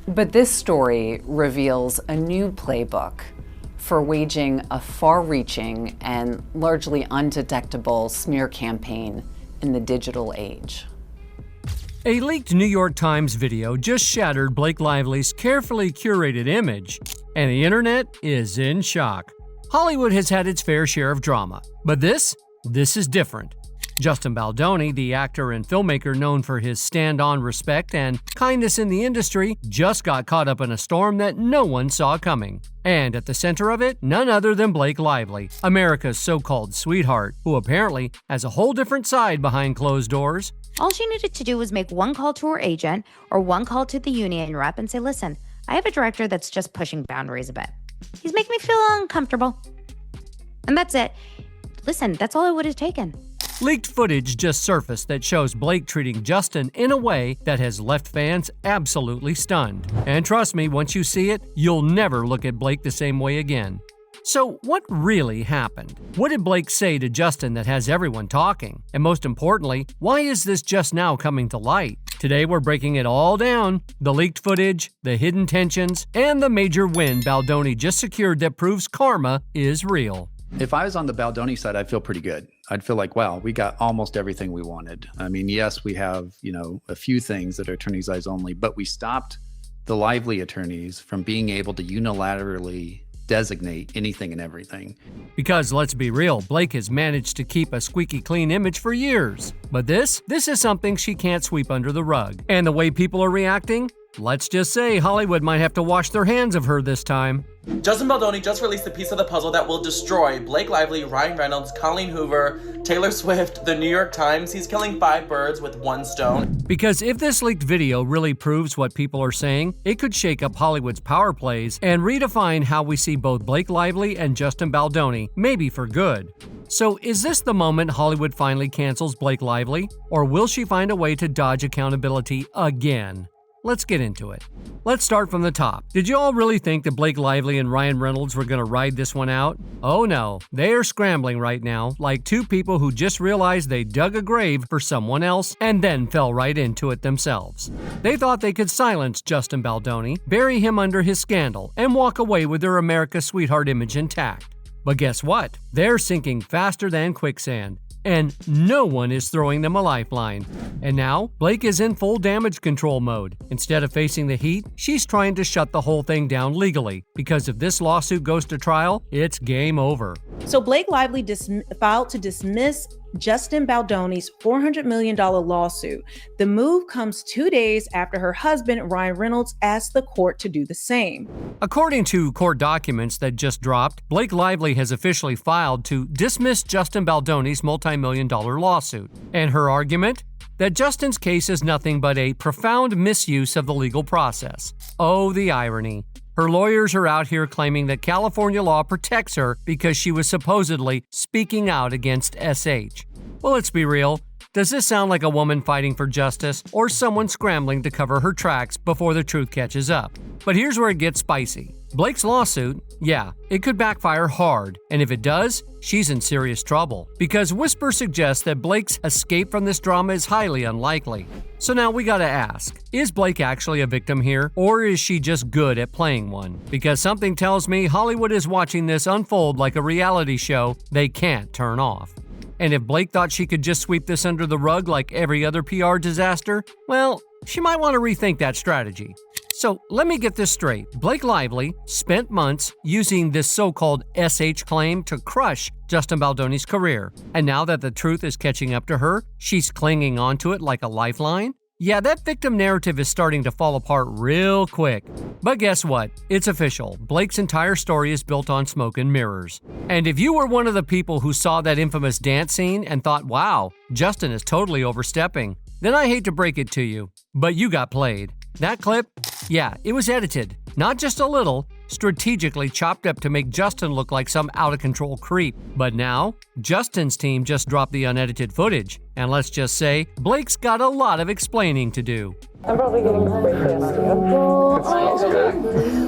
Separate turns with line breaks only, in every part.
But this story reveals a new playbook for waging a far-reaching and largely undetectable smear campaign in the digital age.
A leaked New York Times video just shattered Blake Lively's carefully curated image, and the internet is in shock. Hollywood has had its fair share of drama, but this is different. Justin Baldoni, the actor and filmmaker known for his stand-on respect and kindness in the industry, just got caught up in a storm that no one saw coming. And at the center of it, none other than Blake Lively, America's so-called sweetheart, who apparently has a whole different side behind closed doors.
All she needed to do was make one call to her agent or one call to the union rep and say, listen, I have a director that's just pushing boundaries a bit. He's making me feel uncomfortable. And that's it. Listen, that's all it would have taken.
Leaked footage just surfaced that shows Blake treating Justin in a way that has left fans absolutely stunned. And trust me, once you see it, you'll never look at Blake the same way again. So what really happened? What did Blake say to Justin that has everyone talking? And most importantly, why is this just now coming to light? Today we're breaking it all down. The leaked footage, the hidden tensions, and the major win Baldoni just secured that proves karma is real.
If I was on the Baldoni side, I'd feel pretty good. I'd feel like, wow, we got almost everything we wanted. I mean, yes, we have, a few things that are attorney's eyes only, but we stopped the Lively attorneys from being able to unilaterally designate anything and everything.
Because let's be real, Blake has managed to keep a squeaky clean image for years. But this is something she can't sweep under the rug. And the way people are reacting? Let's just say Hollywood might have to wash their hands of her this time.
Justin Baldoni just released a piece of the puzzle that will destroy Blake Lively, Ryan Reynolds, Colleen Hoover, Taylor Swift, the New York Times. He's killing 5 birds with one stone.
Because if this leaked video really proves what people are saying, it could shake up Hollywood's power plays and redefine how we see both Blake Lively and Justin Baldoni, maybe for good. So is this the moment Hollywood finally cancels Blake Lively? Or will she find a way to dodge accountability again? Let's get into it. Let's start from the top. Did you all really think that Blake Lively and Ryan Reynolds were going to ride this one out? Oh no, they are scrambling right now, like two people who just realized they dug a grave for someone else and then fell right into it themselves. They thought they could silence Justin Baldoni, bury him under his scandal, and walk away with their America's sweetheart image intact. But guess what? They're sinking faster than quicksand. And no one is throwing them a lifeline. And now, Blake is in full damage control mode. Instead of facing the heat, she's trying to shut the whole thing down legally, because if this lawsuit goes to trial, it's game over.
So Blake Lively filed to dismiss Justin Baldoni's $400 million lawsuit. The move comes 2 days after her husband, Ryan Reynolds, asked the court to do the same.
According to court documents that just dropped, Blake Lively has officially filed to dismiss Justin Baldoni's multi-million-dollar lawsuit. And her argument? That Justin's case is nothing but a profound misuse of the legal process. Oh, the irony. Her lawyers are out here claiming that California law protects her because she was supposedly speaking out against SH. Well, let's be real. Does this sound like a woman fighting for justice or someone scrambling to cover her tracks before the truth catches up? But here's where it gets spicy. Blake's lawsuit, yeah, it could backfire hard, and if it does, she's in serious trouble. Because whispers suggest that Blake's escape from this drama is highly unlikely. So now we gotta ask, is Blake actually a victim here, or is she just good at playing one? Because something tells me Hollywood is watching this unfold like a reality show they can't turn off. And if Blake thought she could just sweep this under the rug like every other PR disaster, well, she might want to rethink that strategy. So let me get this straight. Blake Lively spent months using this so-called SH claim to crush Justin Baldoni's career. And now that the truth is catching up to her, she's clinging onto it like a lifeline? Yeah, that victim narrative is starting to fall apart real quick. But guess what? It's official. Blake's entire story is built on smoke and mirrors. And if you were one of the people who saw that infamous dance scene and thought, wow, Justin is totally overstepping, then I hate to break it to you, but you got played. That clip? Yeah, it was edited. Not just a little, strategically chopped up to make Justin look like some out-of-control creep. But now, Justin's team just dropped the unedited footage. And let's just say, Blake's got a lot of explaining to do.
I'm probably getting spray tan on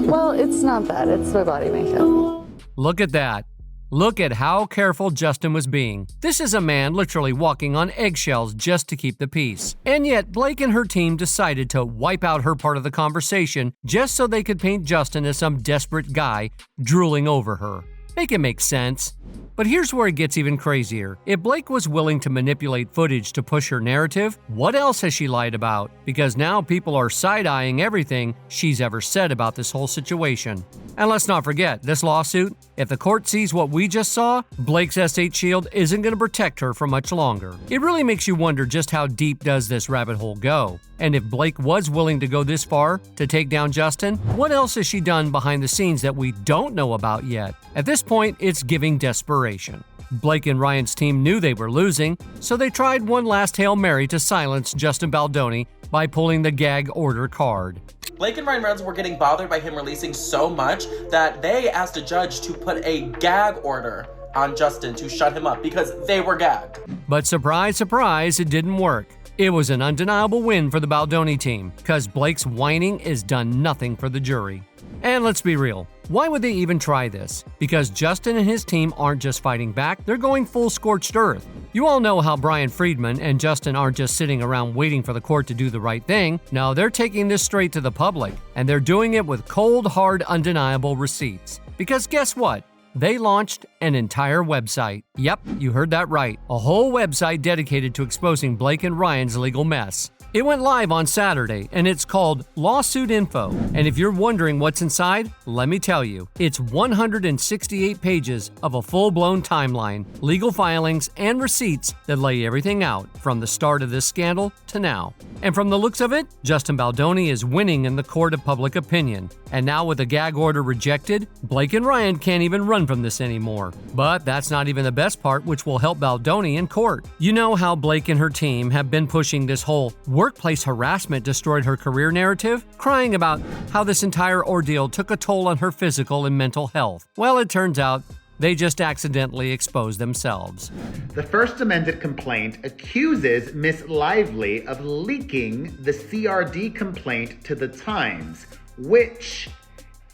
you. Well, it's not bad. It's my body makeup.
Look at that. Look at how careful Justin was being. This is a man literally walking on eggshells just to keep the peace. And yet, Blake and her team decided to wipe out her part of the conversation just so they could paint Justin as some desperate guy drooling over her. Make it make sense. But here's where it gets even crazier. If Blake was willing to manipulate footage to push her narrative, what else has she lied about? Because now people are side-eyeing everything she's ever said about this whole situation. And let's not forget, this lawsuit, if the court sees what we just saw, Blake's S8 shield isn't going to protect her for much longer. It really makes you wonder just how deep does this rabbit hole go? And if Blake was willing to go this far to take down Justin, what else has she done behind the scenes that we don't know about yet? At this point, it's giving desperation. Blake and Ryan's team knew they were losing, so they tried one last Hail Mary to silence Justin Baldoni by pulling the gag order card.
Blake and Ryan Reynolds were getting bothered by him releasing so much that they asked a judge to put a gag order on Justin to shut him up because they were gagged.
But surprise, surprise, it didn't work. It was an undeniable win for the Baldoni team, because Blake's whining has done nothing for the jury. And let's be real, why would they even try this? Because Justin and his team aren't just fighting back, they're going full scorched earth. You all know how Brian Friedman and Justin aren't just sitting around waiting for the court to do the right thing. No, they're taking this straight to the public, and they're doing it with cold, hard, undeniable receipts. Because guess what? They launched an entire website. Yep, you heard that right. A whole website dedicated to exposing Blake and Ryan's legal mess. It went live on Saturday, and it's called Lawsuit Info. And if you're wondering what's inside, let me tell you. It's 168 pages of a full-blown timeline, legal filings, and receipts that lay everything out from the start of this scandal to now. And from the looks of it, Justin Baldoni is winning in the court of public opinion. And now with the gag order rejected, Blake and Ryan can't even run from this anymore. But that's not even the best part, which will help Baldoni in court. You know how Blake and her team have been pushing this whole workplace harassment destroyed her career narrative, crying about how this entire ordeal took a toll on her physical and mental health. Well, it turns out they just accidentally exposed themselves.
The first amended complaint accuses Miss Lively of leaking the CRD complaint to the Times, which,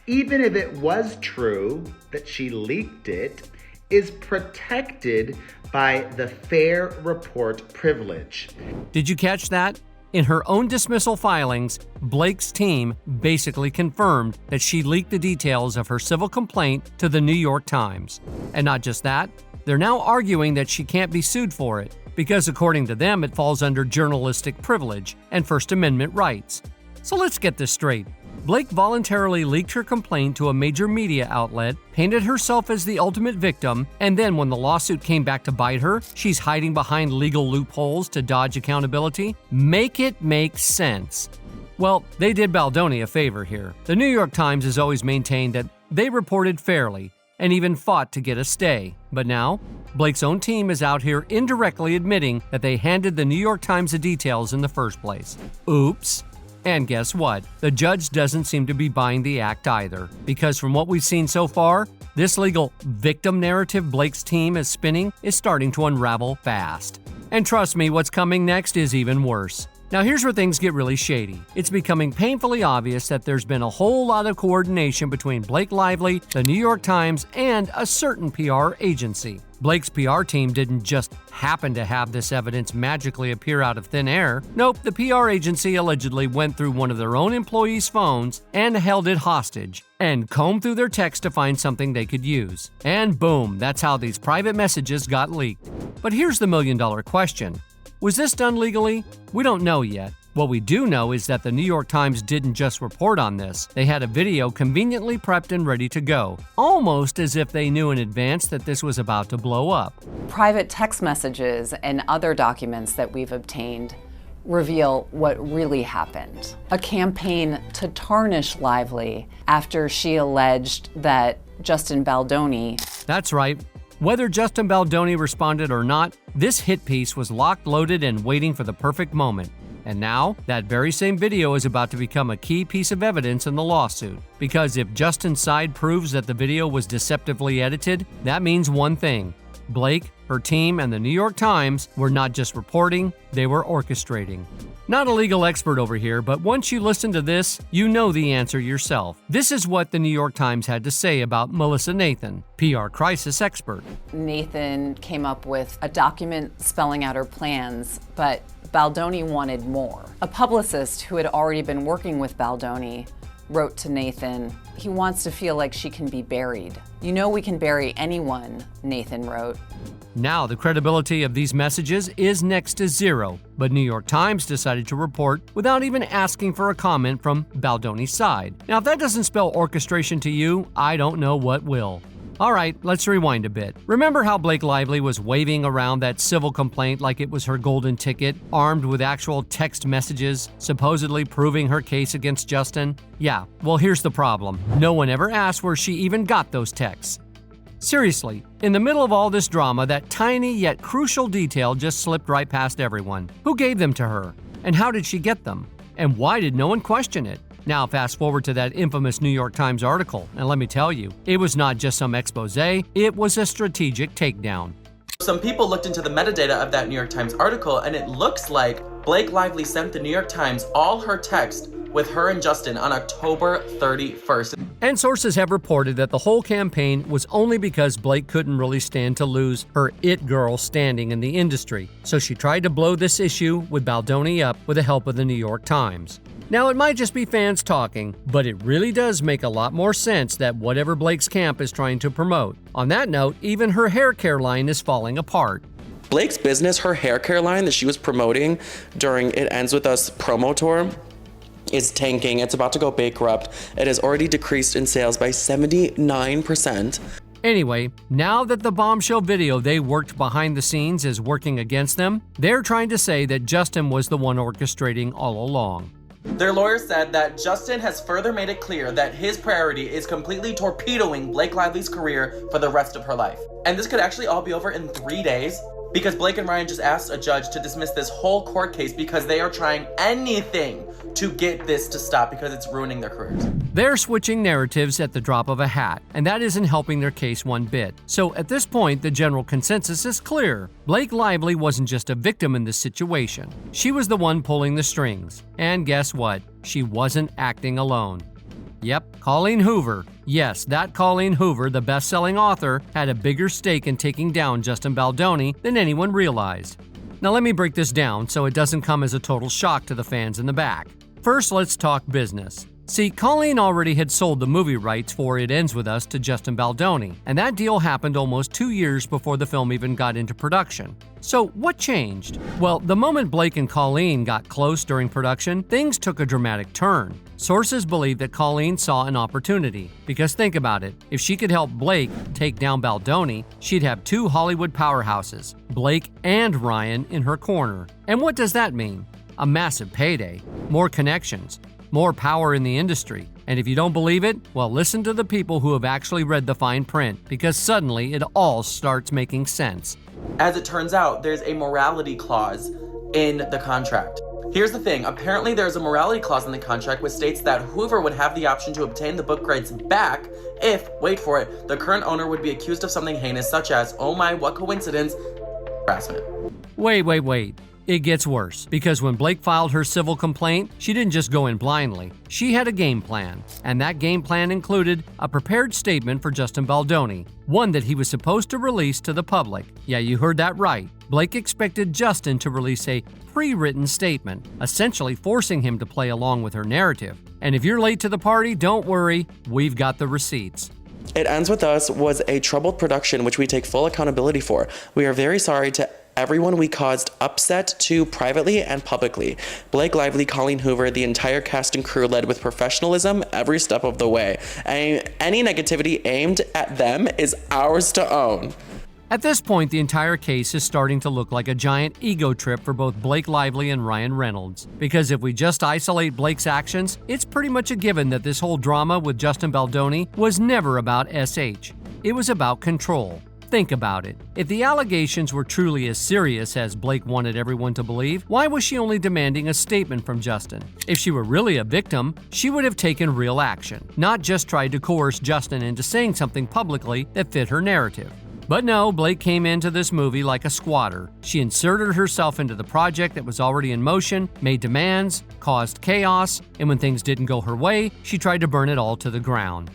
even if it was true that she leaked it, is protected by the fair report privilege.
Did you catch that? In her own dismissal filings, Blake's team basically confirmed that she leaked the details of her civil complaint to the New York Times. And not just that, they're now arguing that she can't be sued for it, because according to them, it falls under journalistic privilege and First Amendment rights. So let's get this straight. Blake voluntarily leaked her complaint to a major media outlet, painted herself as the ultimate victim, and then when the lawsuit came back to bite her, she's hiding behind legal loopholes to dodge accountability? Make it make sense. Well, they did Baldoni a favor here. The New York Times has always maintained that they reported fairly and even fought to get a stay. But now, Blake's own team is out here indirectly admitting that they handed the New York Times the details in the first place. Oops. And guess what? The judge doesn't seem to be buying the act either, because from what we've seen so far, this legal victim narrative Blake's team is spinning is starting to unravel fast. And trust me, what's coming next is even worse. Now here's where things get really shady. It's becoming painfully obvious that there's been a whole lot of coordination between Blake Lively, the New York Times, and a certain PR agency. Blake's PR team didn't just happen to have this evidence magically appear out of thin air. Nope, the PR agency allegedly went through one of their own employees' phones and held it hostage, and combed through their text to find something they could use. And boom, that's how these private messages got leaked. But here's the million-dollar question. Was this done legally? We don't know yet. What we do know is that the New York Times didn't just report on this. They had a video conveniently prepped and ready to go, almost as if they knew in advance that this was about to blow up.
Private text messages and other documents that we've obtained reveal what really happened. A campaign to tarnish Lively after she alleged that Justin Baldoni—
That's right. Whether Justin Baldoni responded or not, this hit piece was locked, loaded, and waiting for the perfect moment. And now, that very same video is about to become a key piece of evidence in the lawsuit. Because if Justin's side proves that the video was deceptively edited, that means one thing. Blake, her team, and the New York Times were not just reporting, they were orchestrating. Not a legal expert over here, but once you listen to this, you know the answer yourself. This is what the New York Times had to say about Melissa Nathan, PR crisis expert.
Nathan came up with a document spelling out her plans, but Baldoni wanted more. A publicist who had already been working with Baldoni wrote to Nathan, he wants to feel like she can be buried. You know we can bury anyone, Nathan wrote.
Now the credibility of these messages is next to zero, but New York Times decided to report without even asking for a comment from Baldoni's side. Now if that doesn't spell orchestration to you, I don't know what will. Alright, let's rewind a bit. Remember how Blake Lively was waving around that civil complaint like it was her golden ticket, armed with actual text messages, supposedly proving her case against Justin? Yeah, well here's the problem. No one ever asked where she even got those texts. Seriously, in the middle of all this drama, that tiny yet crucial detail just slipped right past everyone. Who gave them to her? And how did she get them? And why did no one question it? Now fast forward to that infamous New York Times article, and let me tell you, it was not just some expose, it was a strategic takedown.
Some people looked into the metadata of that New York Times article, and it looks like Blake Lively sent the New York Times all her text with her and Justin on October 31st.
And sources have reported that the whole campaign was only because Blake couldn't really stand to lose her it girl standing in the industry, so she tried to blow this issue with Baldoni up with the help of the New York Times. Now, it might just be fans talking, but it really does make a lot more sense that whatever Blake's camp is trying to promote. On that note, even her hair care line is falling apart.
Blake's business, her hair care line that she was promoting during It Ends With Us promo tour, is tanking. It's about to go bankrupt. It has already decreased in sales by 79%.
Anyway, now that the bombshell video they worked behind the scenes is working against them, they're trying to say that Justin was the one orchestrating all along.
Their lawyer said that Justin has further made it clear that his priority is completely torpedoing Blake Lively's career for the rest of her life. And this could actually all be over in 3 days, because Blake and Ryan just asked a judge to dismiss this whole court case because they are trying anything to get this to stop because it's ruining their careers.
They're switching narratives at the drop of a hat, and that isn't helping their case one bit. So at this point, the general consensus is clear. Blake Lively wasn't just a victim in this situation. She was the one pulling the strings. And guess what? She wasn't acting alone. Yep, Colleen Hoover. Yes, that Colleen Hoover, the best-selling author, had a bigger stake in taking down Justin Baldoni than anyone realized. Now let me break this down so it doesn't come as a total shock to the fans in the back. First, let's talk business. See, Colleen already had sold the movie rights for It Ends With Us to Justin Baldoni, and that deal happened almost 2 years before the film even got into production. So what changed? Well, the moment Blake and Colleen got close during production, things took a dramatic turn. Sources believe that Colleen saw an opportunity, because think about it, if she could help Blake take down Baldoni, she'd have 2 Hollywood powerhouses, Blake and Ryan, in her corner. And what does that mean? A massive payday, more connections, more power in the industry. And if you don't believe it, well, listen to the people who have actually read the fine print, because suddenly it all starts making sense.
As it turns out, there's a morality clause in the contract. Here's the thing, apparently there's a morality clause in the contract which states that Hoover would have the option to obtain the book rights back if, wait for it, the current owner would be accused of something heinous such as, oh my, what coincidence, harassment.
Wait. It gets worse, because when Blake filed her civil complaint, she didn't just go in blindly. She had a game plan, and that game plan included a prepared statement for Justin Baldoni, one that he was supposed to release to the public. Yeah, you heard that right. Blake expected Justin to release a pre-written statement, essentially forcing him to play along with her narrative. And if you're late to the party, don't worry, we've got the receipts.
It Ends With Us was a troubled production which we take full accountability for. We are very sorry to everyone we caused upset to privately and publicly. Blake Lively, Colleen Hoover, the entire cast and crew led with professionalism every step of the way. And any negativity aimed at them is ours to own.
At this point, the entire case is starting to look like a giant ego trip for both Blake Lively and Ryan Reynolds. Because if we just isolate Blake's actions, it's pretty much a given that this whole drama with Justin Baldoni was never about SH. It was about control. Think about it. If the allegations were truly as serious as Blake wanted everyone to believe, why was she only demanding a statement from Justin? If she were really a victim, she would have taken real action, not just tried to coerce Justin into saying something publicly that fit her narrative. But no, Blake came into this movie like a squatter. She inserted herself into the project that was already in motion, made demands, caused chaos, and when things didn't go her way, she tried to burn it all to the ground.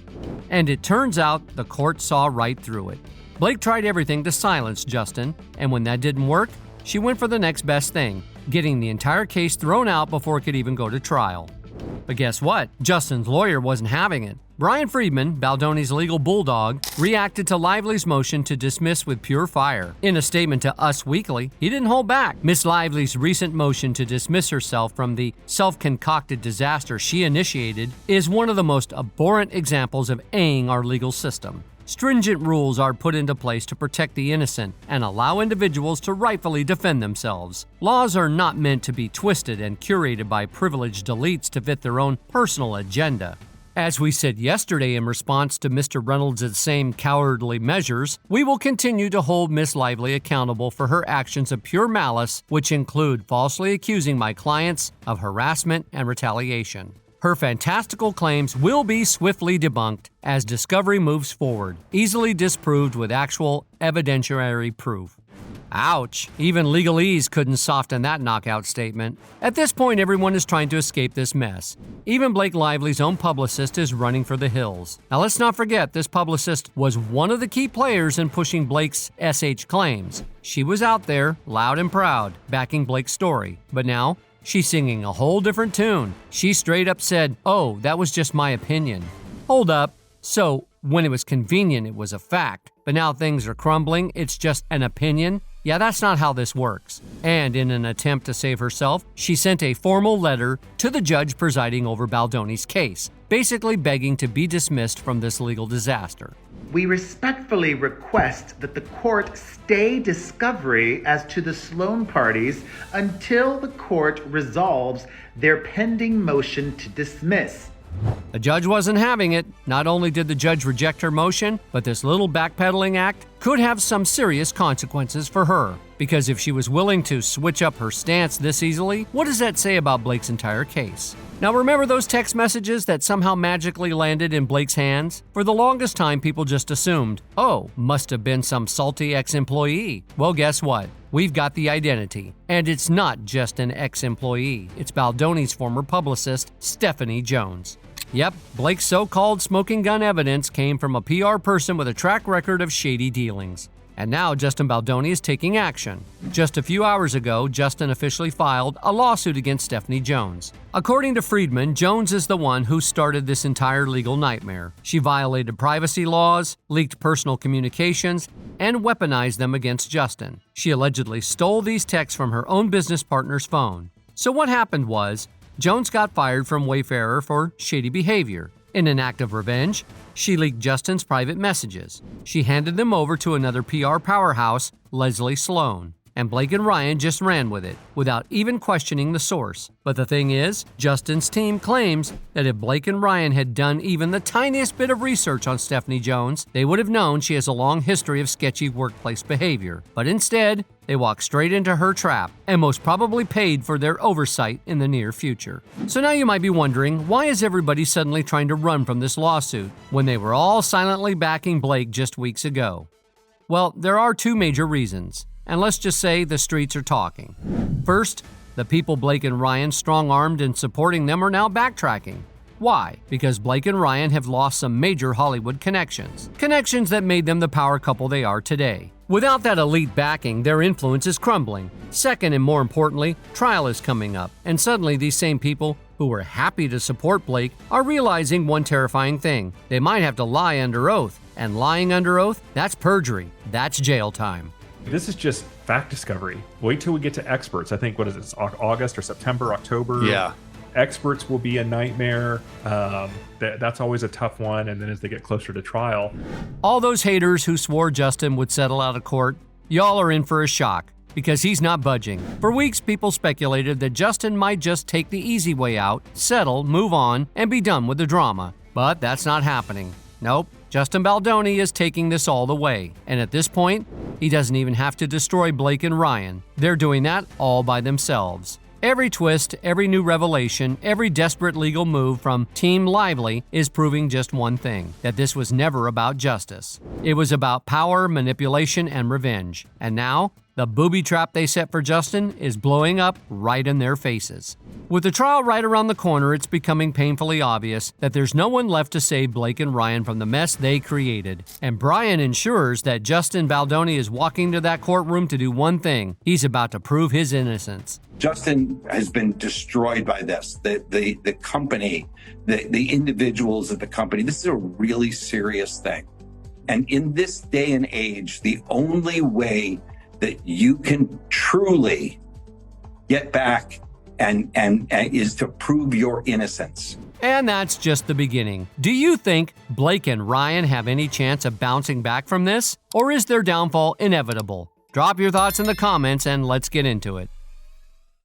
And it turns out the court saw right through it. Blake tried everything to silence Justin, and when that didn't work, she went for the next best thing, getting the entire case thrown out before it could even go to trial. But guess what? Justin's lawyer wasn't having it. Brian Friedman, Baldoni's legal bulldog, reacted to Lively's motion to dismiss with pure fire. In a statement to Us Weekly, he didn't hold back. Miss Lively's recent motion to dismiss herself from the self-concocted disaster she initiated is one of the most abhorrent examples of A-ing our legal system. Stringent rules are put into place to protect the innocent and allow individuals to rightfully defend themselves. Laws are not meant to be twisted and curated by privileged elites to fit their own personal agenda. As we said yesterday in response to Mr. Reynolds' same cowardly measures, we will continue to hold Miss Lively accountable for her actions of pure malice, which include falsely accusing my clients of harassment and retaliation. Her fantastical claims will be swiftly debunked as discovery moves forward, easily disproved with actual evidentiary proof. Ouch, even legalese couldn't soften that knockout statement. At this point, everyone is trying to escape this mess. Even Blake Lively's own publicist is running for the hills. Now let's not forget, this publicist was one of the key players in pushing Blake's SH claims. She was out there, loud and proud, backing Blake's story. But now, she's singing a whole different tune. She straight up said, "Oh, that was just my opinion." Hold up. So, when it was convenient, it was a fact. But now things are crumbling, it's just an opinion? Yeah, that's not how this works. And in an attempt to save herself, she sent a formal letter to the judge presiding over Baldoni's case, basically begging to be dismissed from this legal disaster.
We respectfully request that the court stay discovery as to the Sloan parties until the court resolves their pending motion to dismiss.
The judge wasn't having it. Not only did the judge reject her motion, but this little backpedaling act could have some serious consequences for her. Because if she was willing to switch up her stance this easily, what does that say about Blake's entire case? Now remember those text messages that somehow magically landed in Blake's hands? For the longest time, people just assumed, oh, must have been some salty ex-employee. Well, guess what? We've got the identity. And it's not just an ex-employee. It's Baldoni's former publicist, Stephanie Jones. Yep, Blake's so-called smoking gun evidence came from a PR person with a track record of shady dealings. And now Justin Baldoni is taking action. Just a few hours ago, Justin officially filed a lawsuit against Stephanie Jones. According to Friedman, Jones is the one who started this entire legal nightmare. She violated privacy laws, leaked personal communications, and weaponized them against Justin. She allegedly stole these texts from her own business partner's phone. So what happened was, Jones got fired from Wayfarer for shady behavior. In an act of revenge, she leaked Justin's private messages. She handed them over to another PR powerhouse, Leslie Sloan. And Blake and Ryan just ran with it, without even questioning the source. But the thing is, Justin's team claims that if Blake and Ryan had done even the tiniest bit of research on Stephanie Jones, they would have known she has a long history of sketchy workplace behavior. But instead, they walked straight into her trap, and most probably paid for their oversight in the near future. So now you might be wondering, why is everybody suddenly trying to run from this lawsuit, when they were all silently backing Blake just weeks ago? Well, there are two major reasons. And let's just say the streets are talking. First, the people Blake and Ryan strong-armed in supporting them are now backtracking. Why? Because Blake and Ryan have lost some major Hollywood connections. Connections that made them the power couple they are today. Without that elite backing, their influence is crumbling. Second, and more importantly, trial is coming up. And suddenly these same people who were happy to support Blake are realizing one terrifying thing. They might have to lie under oath. And lying under oath, that's perjury. That's jail time.
This is just fact discovery. Wait till we get to experts. I think, what is it, August or September, October?
Yeah.
Experts will be a nightmare. That's always a tough one. And then as they get closer to trial.
All those haters who swore Justin would settle out of court, y'all are in for a shock, because he's not budging. For weeks, people speculated that Justin might just take the easy way out, settle, move on, and be done with the drama. But that's not happening. Nope. Justin Baldoni is taking this all the way. And at this point, he doesn't even have to destroy Blake and Ryan. They're doing that all by themselves. Every twist, every new revelation, every desperate legal move from Team Lively is proving just one thing, that this was never about justice. It was about power, manipulation, and revenge. And now, the booby trap they set for Justin is blowing up right in their faces. With the trial right around the corner, it's becoming painfully obvious that there's no one left to save Blake and Ryan from the mess they created. And Brian ensures that Justin Baldoni is walking to that courtroom to do one thing. He's about to prove his innocence.
Justin has been destroyed by this. The company, the individuals of the company, this is a really serious thing. And in this day and age, the only way that you can truly get back and is to prove your innocence.
And that's just the beginning. Do you think Blake and Ryan have any chance of bouncing back from this? Or is their downfall inevitable? Drop your thoughts in the comments and let's get into it.